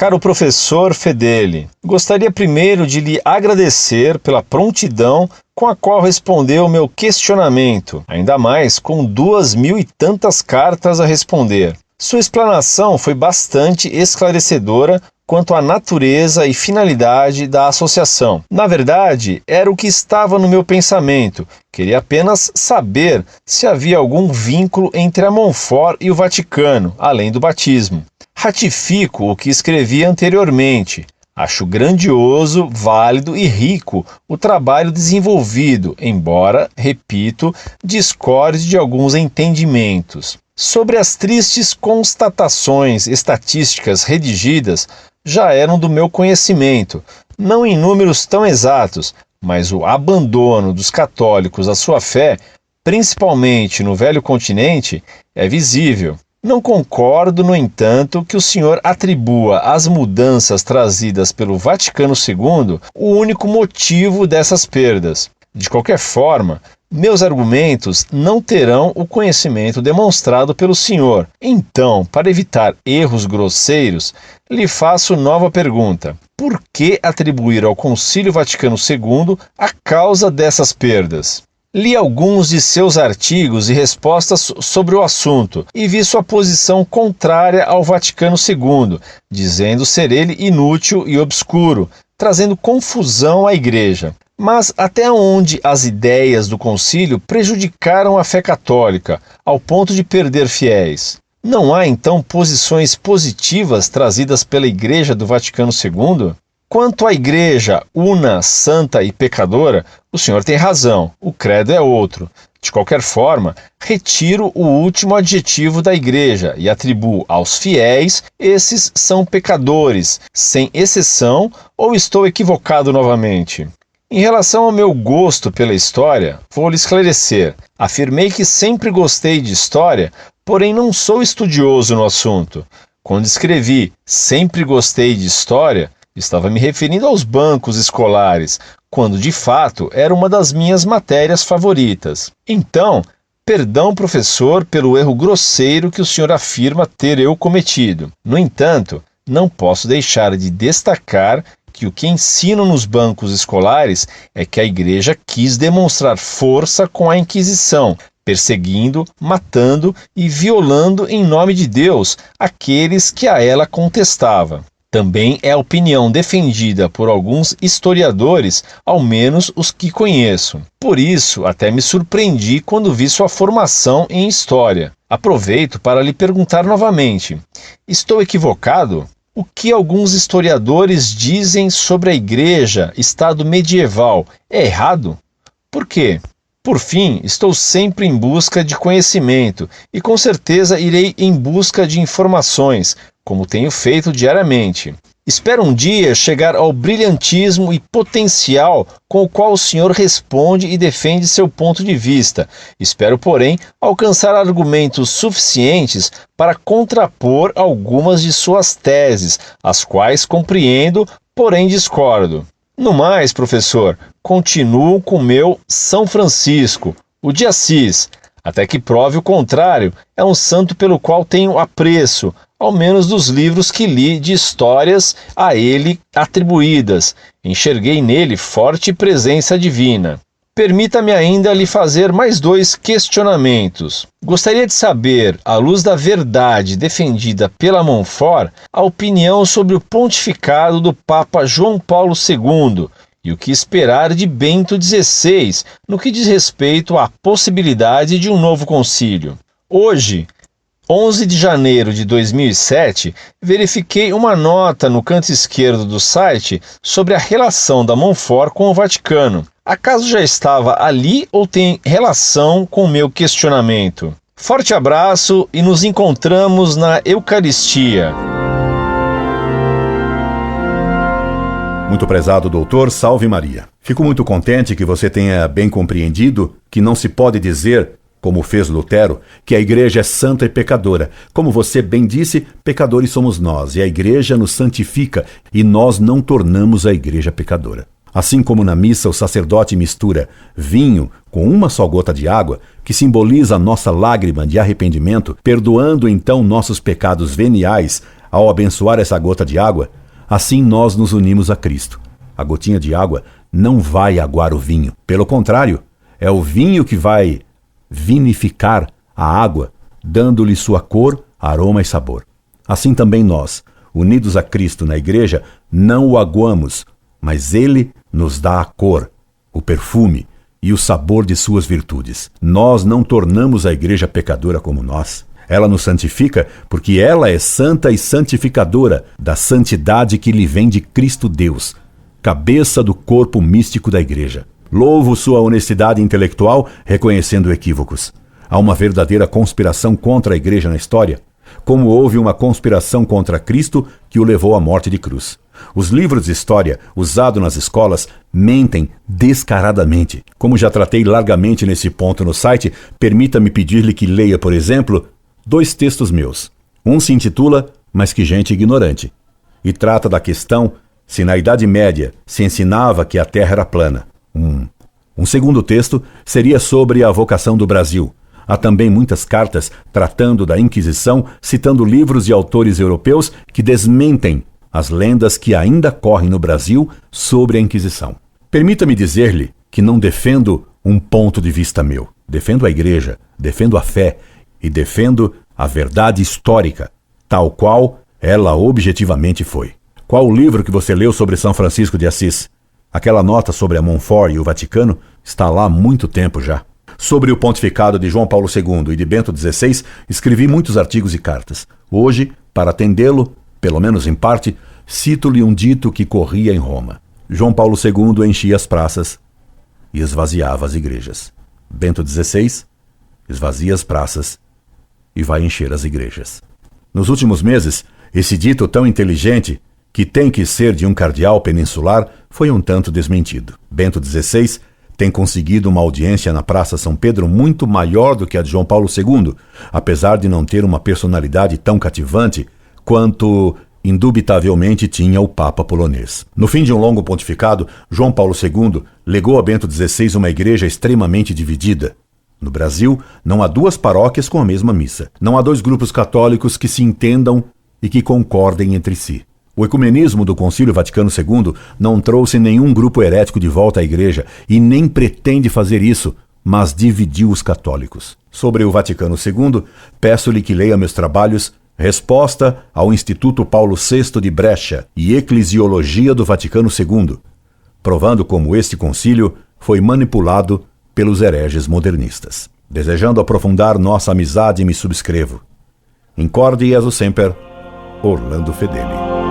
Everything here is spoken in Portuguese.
Caro professor Fedeli, gostaria primeiro de lhe agradecer pela prontidão com a qual respondeu meu questionamento, ainda mais com 2.000 e tantas cartas a responder. Sua explanação foi bastante esclarecedora quanto à natureza e finalidade da associação. Na verdade, era o que estava no meu pensamento. Queria apenas saber se havia algum vínculo entre a Montfort e o Vaticano, além do batismo. Ratifico o que escrevi anteriormente. Acho grandioso, válido e rico o trabalho desenvolvido, embora, repito, discorde de alguns entendimentos. Sobre as tristes constatações estatísticas redigidas, já eram do meu conhecimento, não em números tão exatos, mas o abandono dos católicos à sua fé, principalmente no velho continente, é visível. Não concordo, no entanto, que o senhor atribua às mudanças trazidas pelo Vaticano II o único motivo dessas perdas. De qualquer forma, meus argumentos não terão o conhecimento demonstrado pelo senhor. Então, para evitar erros grosseiros, lhe faço nova pergunta. Por que atribuir ao Concílio Vaticano II a causa dessas perdas? Li alguns de seus artigos e respostas sobre o assunto e vi sua posição contrária ao Vaticano II, dizendo ser ele inútil e obscuro, trazendo confusão à Igreja. Mas até onde as ideias do concílio prejudicaram a fé católica, ao ponto de perder fiéis? Não há, então, posições positivas trazidas pela Igreja do Vaticano II? Quanto à Igreja una, santa e pecadora, o senhor tem razão, o credo é outro. De qualquer forma, retiro o último adjetivo da Igreja e atribuo aos fiéis, esses são pecadores, sem exceção, ou estou equivocado novamente? Em relação ao meu gosto pela história, vou lhe esclarecer. Afirmei que sempre gostei de história, porém não sou estudioso no assunto. Quando escrevi sempre gostei de história, estava me referindo aos bancos escolares, quando de fato era uma das minhas matérias favoritas. Então, perdão, professor, pelo erro grosseiro que o senhor afirma ter eu cometido. No entanto, não posso deixar de destacar que o que ensino nos bancos escolares é que a Igreja quis demonstrar força com a Inquisição, perseguindo, matando e violando em nome de Deus aqueles que a ela contestava. Também é a opinião defendida por alguns historiadores, ao menos os que conheço. Por isso, até me surpreendi quando vi sua formação em História. Aproveito para lhe perguntar novamente: estou equivocado? O que alguns historiadores dizem sobre a Igreja, Estado medieval, é errado? Por quê? Por fim, estou sempre em busca de conhecimento e com certeza irei em busca de informações, como tenho feito diariamente. Espero um dia chegar ao brilhantismo e potencial com o qual o senhor responde e defende seu ponto de vista. Espero, porém, alcançar argumentos suficientes para contrapor algumas de suas teses, as quais compreendo, porém discordo. No mais, professor, continuo com meu São Francisco, o de Assis, até que prove o contrário. É um santo pelo qual tenho apreço, ao menos dos livros que li de histórias a ele atribuídas. Enxerguei nele forte presença divina. Permita-me ainda lhe fazer mais 2 questionamentos. Gostaria de saber, à luz da verdade defendida pela Montfort, a opinião sobre o pontificado do Papa João Paulo II e o que esperar de Bento XVI no que diz respeito à possibilidade de um novo concílio. Hoje, 11 de janeiro de 2007, verifiquei uma nota no canto esquerdo do site sobre a relação da Montfort com o Vaticano. Acaso já estava ali ou tem relação com o meu questionamento? Forte abraço e nos encontramos na Eucaristia. Muito prezado doutor, salve Maria. Fico muito contente que você tenha bem compreendido que não se pode dizer, como fez Lutero, que a Igreja é santa e pecadora. Como você bem disse, pecadores somos nós, e a Igreja nos santifica, e nós não tornamos a Igreja pecadora. Assim como na missa o sacerdote mistura vinho com uma só gota de água, que simboliza a nossa lágrima de arrependimento, perdoando então nossos pecados veniais, ao abençoar essa gota de água, assim nós nos unimos a Cristo. A gotinha de água não vai aguar o vinho. Pelo contrário, é o vinho que vai vinificar a água, dando-lhe sua cor, aroma e sabor. Assim também nós, unidos a Cristo na igreja, não o aguamos, mas ele nos dá a cor, o perfume e o sabor de suas virtudes. Nós não tornamos a igreja pecadora como nós. Ela nos santifica porque ela é santa e santificadora da santidade que lhe vem de Cristo Deus, cabeça do corpo místico da igreja. Louvo sua honestidade intelectual, reconhecendo equívocos. Há uma verdadeira conspiração contra a igreja na história, como houve uma conspiração contra Cristo que o levou à morte de cruz. Os livros de história usados nas escolas mentem descaradamente. Como já tratei largamente nesse ponto no site, permita-me pedir-lhe que leia, por exemplo, 2 textos meus. Um se intitula Mas que gente ignorante, e trata da questão se na Idade Média se ensinava que a Terra era plana. Um segundo texto seria sobre a vocação do Brasil. Há também muitas cartas tratando da Inquisição, citando livros de autores europeus que desmentem as lendas que ainda correm no Brasil sobre a Inquisição. Permita-me dizer-lhe que não defendo um ponto de vista meu. Defendo a igreja, defendo a fé e defendo a verdade histórica, tal qual ela objetivamente foi. Qual o livro que você leu sobre São Francisco de Assis? Aquela nota sobre a Montfort e o Vaticano está lá há muito tempo já. Sobre o pontificado de João Paulo II e de Bento XVI, escrevi muitos artigos e cartas. Hoje, para atendê-lo, pelo menos em parte, cito-lhe um dito que corria em Roma. João Paulo II enchia as praças e esvaziava as igrejas. Bento XVI esvazia as praças e vai encher as igrejas. Nos últimos meses, esse dito tão inteligente, que tem que ser de um cardeal peninsular, foi um tanto desmentido. Bento XVI tem conseguido uma audiência na Praça São Pedro muito maior do que a de João Paulo II, apesar de não ter uma personalidade tão cativante quanto indubitavelmente tinha o Papa polonês. No fim de um longo pontificado, João Paulo II legou a Bento XVI uma igreja extremamente dividida. No Brasil, não há 2 paróquias com a mesma missa. Não há 2 grupos católicos que se entendam e que concordem entre si. O ecumenismo do Concílio Vaticano II não trouxe nenhum grupo herético de volta à igreja e nem pretende fazer isso, mas dividiu os católicos. Sobre o Vaticano II, peço-lhe que leia meus trabalhos Resposta ao Instituto Paulo VI de Brecha e Eclesiologia do Vaticano II, provando como este concílio foi manipulado pelos hereges modernistas. Desejando aprofundar nossa amizade, me subscrevo. Incorde Jesus Semper, Orlando Fedeli.